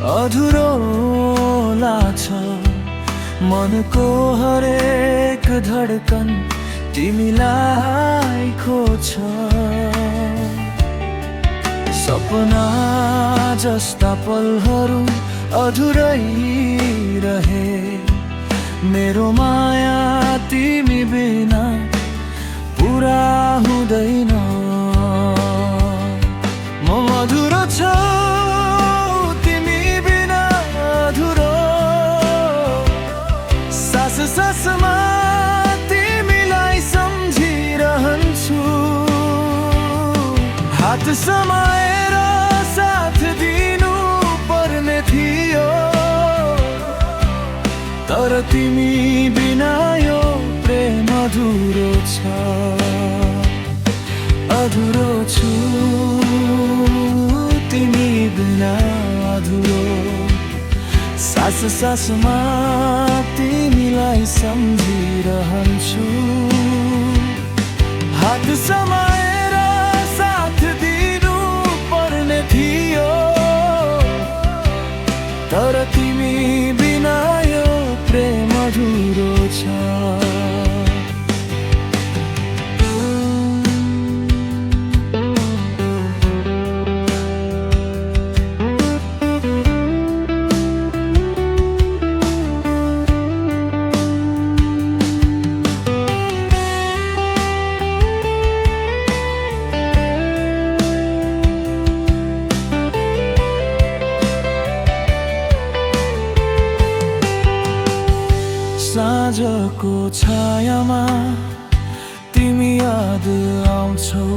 अधुरो लाग्छ मनको हरेक धडकन तिमीलाई खोज्छ। सपना जस्ता पलहरू अधुरै रहे, मेरो माया तिमी बिना पुरा हुँदैन। म अधुरो छु तिमी बिना अधुरो, सास सासमा तिमीलाई सम्झिरहन्छु। हात समाएर साथ दिनु पर्ने थियो, तर तिमी बिना यो प्रेम अधुरो छ। अधुरो छु तिमी बिना अधुरो, सास सासमा तिमीलाई सम्झिरहन्छु। हात समाएर साथ दिनु पर्ने थियो, तर तिमी बिना यो प्रेम अधुरो छ। साँझको छायामा तिमी याद आउँछौ,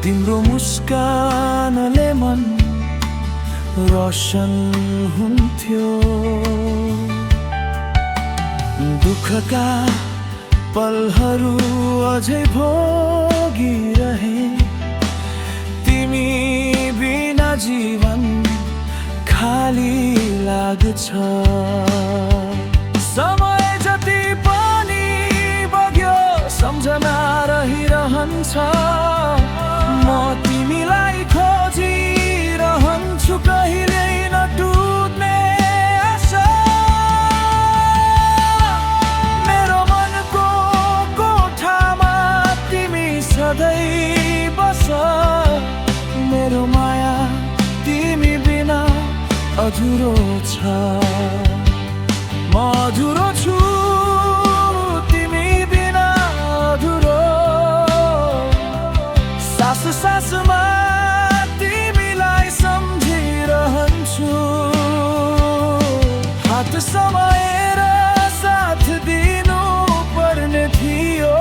तिम्रो मुस्कानले मन रोशन हुन्थ्यो। दुःखका पलहरू अझै भोगिरहे, तिमी बिना जीवन खाली लाग्छ। समय जति पनि बग्यो सम्झना रहिरहन्छ, म तिमीलाई खोजिरहन्छु। कहिल्यै नटुट्ने आशा मेरो मनको कोठामा तिमी सधैँ बस। मेरो माया तिमी बिना अधुरो छ। म अधुरो छु तिमी बिना अधुरो, सास सासमा तिमीलाई सम्झिरहन्छु। हात समाएर साथ दिनु पर्ने थियो,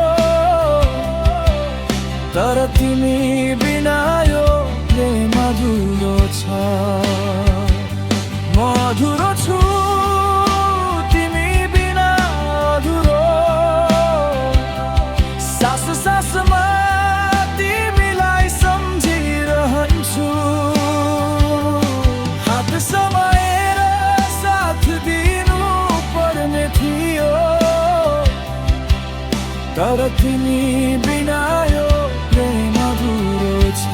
तर तिमी बिना यो प्रेम अधुरो छ। म अधुरो छु तिमी बिना अधुरो, सास सासमा तिमीलाई सम्झिरहन्छु। हात समाएर साथ दिनु पर्ने थियो, तर तिमी बिना यो प्रेम अधुरो छ।